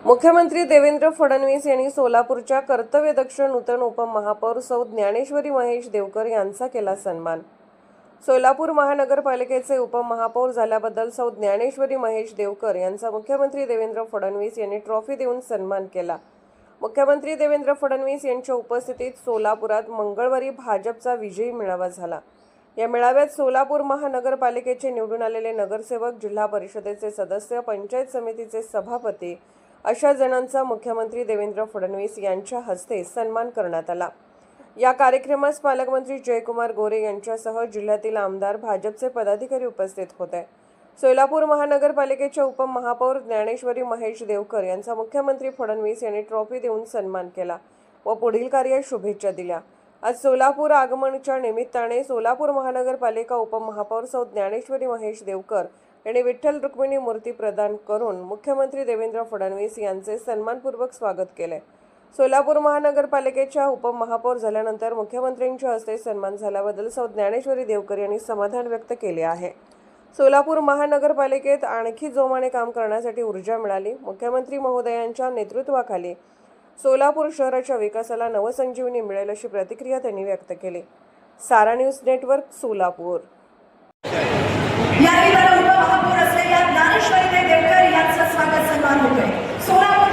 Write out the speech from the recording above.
मुख्यमंत्री देवेंद्र फडणवीस यांनी सोलापूरच्या कर्तव्यदक्ष नूतन उपमहापौर सौ ज्ञानेश्वरी महेश देवकर यांचा केला सन्मान। सोलापूर महानगरपालिकेचे उपमहापौर झाल्याबद्दल सौ ज्ञानेश्वरी महेश देवकर यांचा मुख्यमंत्री देवेंद्र फडणवीस यांनी ट्रॉफी देऊन सन्मान केला। मुख्यमंत्री देवेंद्र फडणवीस यांच्या उपस्थितीत सोलापुरात मंगळवारी भाजपचा विजयी मेळावा झाला। या मेळाव्यात सोलापूर महानगरपालिकेचे निवडून आलेले नगरसेवक, जिल्हा परिषदेचे सदस्य, पंचायत समितीचे सभापती अशा जणांचा मुख्यमंत्री देवेंद्र फडणवीस यांच्या हस्ते सन्मान करण्यात आला। या कार्यक्रमास पालकमंत्री जयकुमार गोरे यांच्यासह जिल्ह्यातील आमदार, भाजपचे पदाधिकारी उपस्थित होते। सोलापूर महानगरपालिकेच्या उपमहापौर ज्ञानेश्वरी महेश देवकर यांचा मुख्यमंत्री फडणवीस यांनी ट्रॉफी देऊन सन्मान केला व पुढील कार्यास शुभेच्छा दिल्या। आज सोलापूर आगमनाच्या निमित्ताने सोलापूर महानगरपालिका उपमहापौर सौ ज्ञानेश्वरी महेश देवकर यांनी विठ्ठल रुक्मिणी मूर्ती प्रदान करून मुख्यमंत्री देवेंद्र फडणवीस यांचे सन्मानपूर्वक स्वागत केले। सोलापूर महानगरपालिकेच्या उपमहापौर झाल्यानंतर मुख्यमंत्र्यांच्या हस्ते सन्मान झाल्याबद्दल सौ ज्ञानेश्वरी देवकर यांनी समाधान व्यक्त केले आहे। सोलापूर महानगरपालिकेत आणखी जोमाने काम करण्यासाठी ऊर्जा मिळाली। मुख्यमंत्री महोदयांच्या नेतृत्वाखाली सोलापूर शहराच्या विकासाला नवसंजीवनी मिळेल अशी प्रतिक्रिया त्यांनी व्यक्त केली। सारा न्यूज नेटवर्क, सोलापूर। उपमहापौर असलेल्या ज्ञानेश्वरी देवकर यांचं स्वागत सन्मान होतोय। सोलापूर